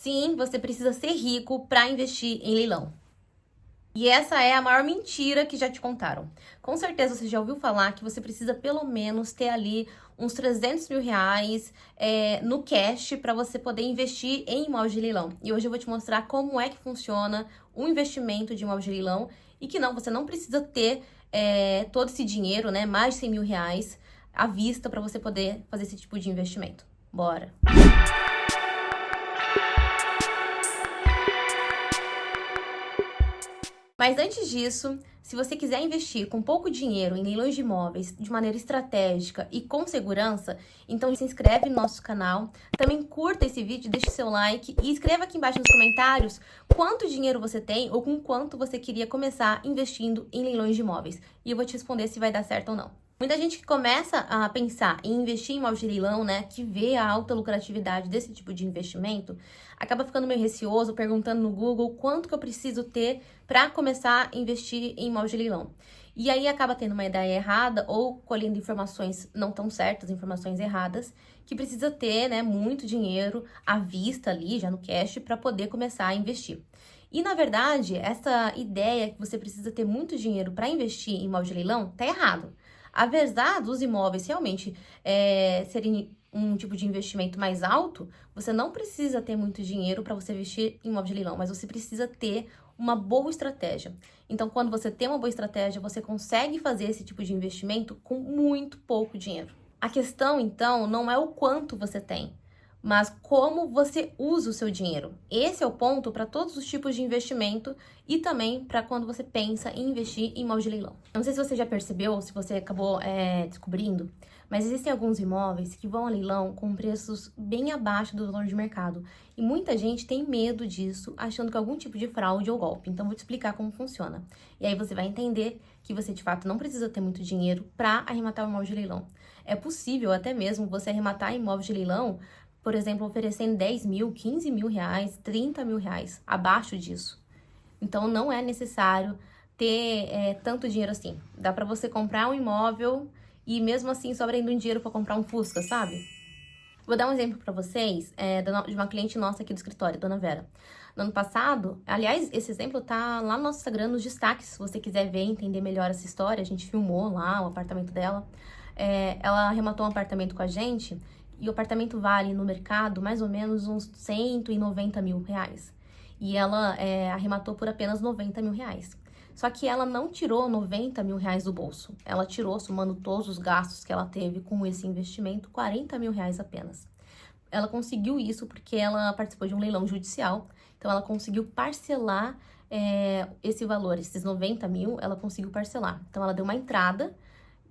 Sim, você precisa ser rico para investir em leilão. E essa é a maior mentira que já te contaram. Com certeza você já ouviu falar que você precisa pelo menos ter ali uns 300 mil reais no cash para você poder investir em imóveis de leilão. E hoje eu vou te mostrar como é que funciona o investimento de imóveis de leilão e que você não precisa ter todo esse dinheiro, né, mais de 100 mil reais à vista para você poder fazer esse tipo de investimento. Bora! Mas antes disso, se você quiser investir com pouco dinheiro em leilões de imóveis de maneira estratégica e com segurança, então se inscreve no nosso canal, também curta esse vídeo, deixe seu like e escreva aqui embaixo nos comentários quanto dinheiro você tem ou com quanto você queria começar investindo em leilões de imóveis. E eu vou te responder se vai dar certo ou não. Muita gente que começa a pensar em investir em imóveis de leilão, né, que vê a alta lucratividade desse tipo de investimento, acaba ficando meio receoso, perguntando no Google quanto que eu preciso ter para começar a investir em imóveis de leilão. E aí acaba tendo uma ideia errada ou colhendo informações não tão certas, informações erradas, que precisa ter, né, muito dinheiro à vista ali, já no cash, para poder começar a investir. E, na verdade, essa ideia que você precisa ter muito dinheiro para investir em imóvel de leilão tá errado. Apesar dos imóveis realmente serem um tipo de investimento mais alto, você não precisa ter muito dinheiro para você investir em imóvel de leilão, mas você precisa ter uma boa estratégia. Então, quando você tem uma boa estratégia, você consegue fazer esse tipo de investimento com muito pouco dinheiro. A questão, então, não é o quanto você tem, mas como você usa o seu dinheiro. Esse é o ponto para todos os tipos de investimento e também para quando você pensa em investir em imóvel de leilão. Não sei se você já percebeu ou se você acabou descobrindo, mas existem alguns imóveis que vão a leilão com preços bem abaixo do valor de mercado. E muita gente tem medo disso, achando que é algum tipo de fraude ou golpe. Então, vou te explicar como funciona. E aí você vai entender que você, de fato, não precisa ter muito dinheiro para arrematar um imóvel de leilão. É possível até mesmo você arrematar imóvel de leilão, por exemplo, oferecendo 10 mil, 15 mil reais, 30 mil reais, abaixo disso. Então, não é necessário ter tanto dinheiro assim. Dá para você comprar um imóvel e mesmo assim sobra ainda um dinheiro para comprar um Fusca, sabe? Vou dar um exemplo para vocês de uma cliente nossa aqui do escritório, Dona Vera. No ano passado, aliás, esse exemplo tá lá no nosso Instagram, nos destaques, se você quiser ver e entender melhor essa história. A gente filmou lá o apartamento dela. Ela arrematou um apartamento com a gente e o apartamento vale no mercado mais ou menos uns 190 mil reais. E ela arrematou por apenas 90 mil reais. Só que ela não tirou 90 mil reais do bolso. Ela tirou, somando todos os gastos que ela teve com esse investimento, 40 mil reais apenas. Ela conseguiu isso porque ela participou de um leilão judicial. Então, ela conseguiu parcelar esse valor, esses 90 mil, ela conseguiu parcelar. Então, ela deu uma entrada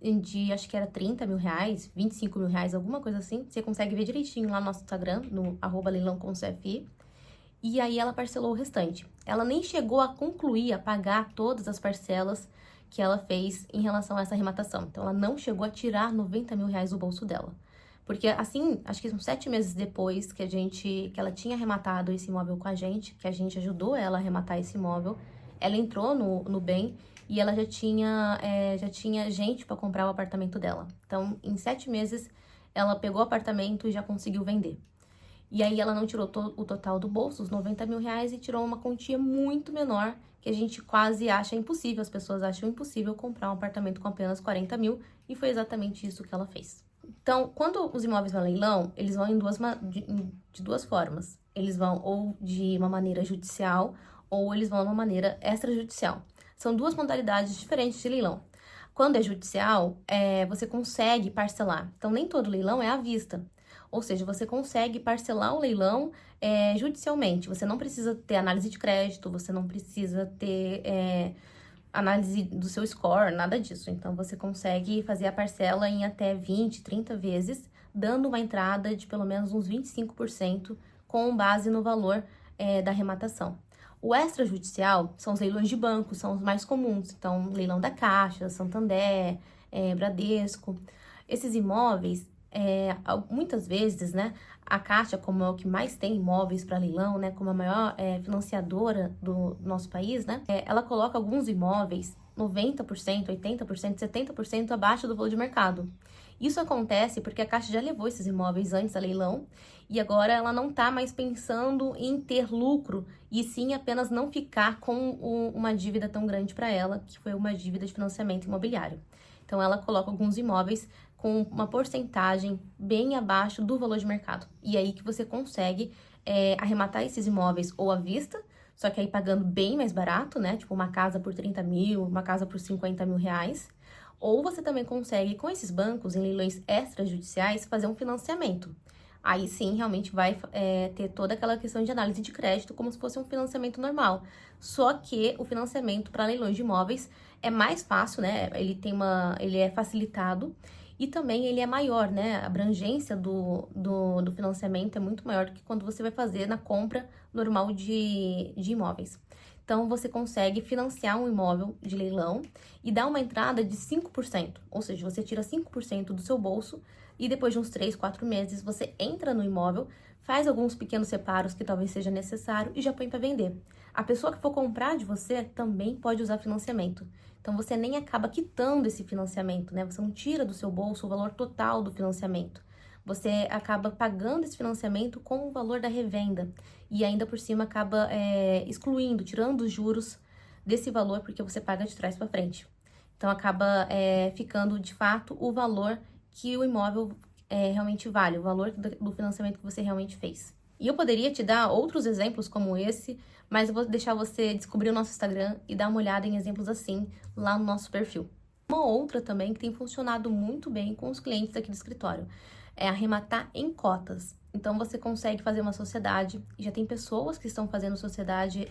de, acho que era 30 mil reais, 25 mil reais, alguma coisa assim. Você consegue ver direitinho lá no nosso Instagram, no @leilãocomCFI. E aí ela parcelou o restante. Ela nem chegou a concluir, a pagar todas as parcelas que ela fez em relação a essa arrematação. Então, ela não chegou a tirar 90 mil reais do bolso dela. Porque, assim, acho que são 7 meses depois que ela tinha arrematado esse imóvel com a gente, que a gente ajudou ela a arrematar esse imóvel, ela entrou no bem e ela já tinha gente para comprar o apartamento dela. Então, em 7 meses, ela pegou o apartamento e já conseguiu vender. E aí ela não tirou o total do bolso, os 90 mil reais, e tirou uma quantia muito menor, que a gente quase acha impossível, as pessoas acham impossível comprar um apartamento com apenas 40 mil, e foi exatamente isso que ela fez. Então, quando os imóveis vão a leilão, eles vão de duas formas. Eles vão ou de uma maneira judicial, ou eles vão de uma maneira extrajudicial. São duas modalidades diferentes de leilão. Quando é judicial, você consegue parcelar. Então, nem todo leilão é à vista. Ou seja, você consegue parcelar o leilão judicialmente. Você não precisa ter análise de crédito, você não precisa ter análise do seu score, nada disso. Então, você consegue fazer a parcela em até 20, 30 vezes, dando uma entrada de pelo menos uns 25% com base no valor da arrematação. O extrajudicial são os leilões de banco, são os mais comuns. Então, leilão da Caixa, Santander, Bradesco. Esses imóveis, muitas vezes, né, a Caixa, como é o que mais tem imóveis para leilão, né, como a maior financiadora do nosso país, né, ela coloca alguns imóveis 90%, 80%, 70% abaixo do valor de mercado. Isso acontece porque a Caixa já levou esses imóveis antes a leilão e agora ela não está mais pensando em ter lucro e sim apenas não ficar com uma dívida tão grande para ela, que foi uma dívida de financiamento imobiliário. Então ela coloca alguns imóveis com uma porcentagem bem abaixo do valor de mercado. E aí que você consegue arrematar esses imóveis ou à vista, só que aí pagando bem mais barato, né? Tipo uma casa por 30 mil, uma casa por 50 mil reais. Ou você também consegue, com esses bancos, em leilões extrajudiciais, fazer um financiamento. Aí sim, realmente vai ter toda aquela questão de análise de crédito, como se fosse um financiamento normal. Só que o financiamento para leilões de imóveis é mais fácil, né? Ele é facilitado e também ele é maior, né? A abrangência do financiamento é muito maior do que quando você vai fazer na compra normal de imóveis. Então, você consegue financiar um imóvel de leilão e dar uma entrada de 5%. Ou seja, você tira 5% do seu bolso e depois de uns 3, 4 meses, você entra no imóvel, faz alguns pequenos reparos que talvez seja necessário e já põe para vender. A pessoa que for comprar de você também pode usar financiamento. Então, você nem acaba quitando esse financiamento, né? Você não tira do seu bolso o valor total do financiamento. Você acaba pagando esse financiamento com o valor da revenda e ainda por cima acaba excluindo, tirando os juros desse valor porque você paga de trás para frente. Então acaba ficando de fato o valor que o imóvel realmente vale, o valor do financiamento que você realmente fez. E eu poderia te dar outros exemplos como esse, mas eu vou deixar você descobrir o nosso Instagram e dar uma olhada em exemplos assim lá no nosso perfil. Uma outra também que tem funcionado muito bem com os clientes aqui do escritório é arrematar em cotas. Então, você consegue fazer uma sociedade, e já tem pessoas que estão fazendo sociedade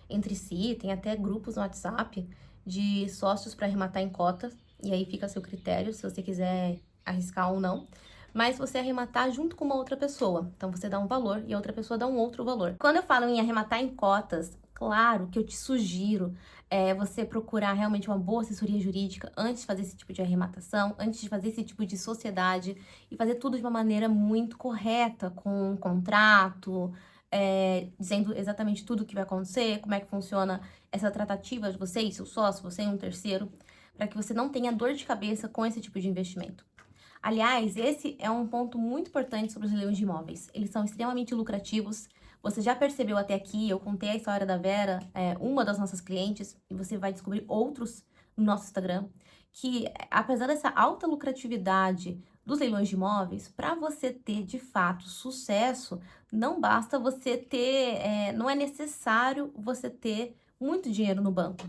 entre si, tem até grupos no WhatsApp de sócios para arrematar em cotas, e aí fica a seu critério, se você quiser arriscar ou não. Mas você arrematar junto com uma outra pessoa. Então, você dá um valor e a outra pessoa dá um outro valor. Quando eu falo em arrematar em cotas, claro que eu te sugiro você procurar realmente uma boa assessoria jurídica antes de fazer esse tipo de arrematação, antes de fazer esse tipo de sociedade e fazer tudo de uma maneira muito correta, com um contrato, dizendo exatamente tudo o que vai acontecer, como é que funciona essa tratativa de você e seu sócio, você e um terceiro, para que você não tenha dor de cabeça com esse tipo de investimento. Aliás, esse é um ponto muito importante sobre os leilões de imóveis. Eles são extremamente lucrativos. Você já percebeu até aqui, eu contei a história da Vera, uma das nossas clientes, e você vai descobrir outros no nosso Instagram, que apesar dessa alta lucratividade dos leilões de imóveis, para você ter de fato sucesso, não basta você ter, não é necessário você ter muito dinheiro no banco,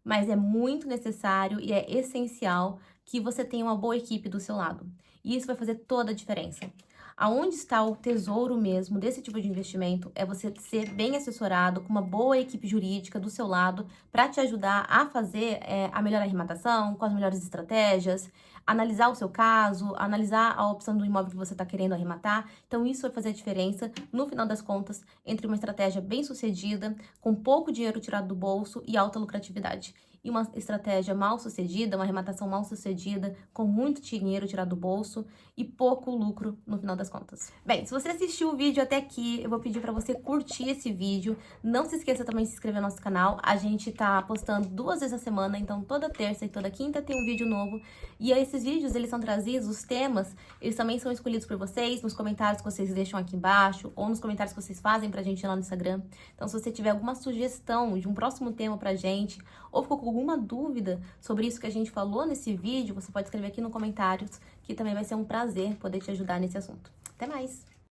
mas é muito necessário e é essencial que você tenha uma boa equipe do seu lado. E isso vai fazer toda a diferença. Aonde está o tesouro mesmo desse tipo de investimento é você ser bem assessorado, com uma boa equipe jurídica do seu lado, para te ajudar a fazer a melhor arrematação, com as melhores estratégias, analisar o seu caso, analisar a opção do imóvel que você está querendo arrematar. Então, isso vai fazer a diferença, no final das contas, entre uma estratégia bem sucedida, com pouco dinheiro tirado do bolso e alta lucratividade. E uma estratégia mal sucedida, uma arrematação mal sucedida, com muito dinheiro tirado do bolso e pouco lucro no final das contas. Bem, se você assistiu o vídeo até aqui, eu vou pedir para você curtir esse vídeo. Não se esqueça também de se inscrever no nosso canal. A gente tá postando 2 vezes a semana, então toda terça e toda quinta tem um vídeo novo. E esses vídeos, eles são trazidos, os temas, eles também são escolhidos por vocês, nos comentários que vocês deixam aqui embaixo, ou nos comentários que vocês fazem pra gente lá no Instagram. Então, se você tiver alguma sugestão de um próximo tema pra gente, ou ficou com alguma dúvida sobre isso que a gente falou nesse vídeo, você pode escrever aqui nos comentários, que também vai ser um prazer poder te ajudar nesse assunto. Até mais!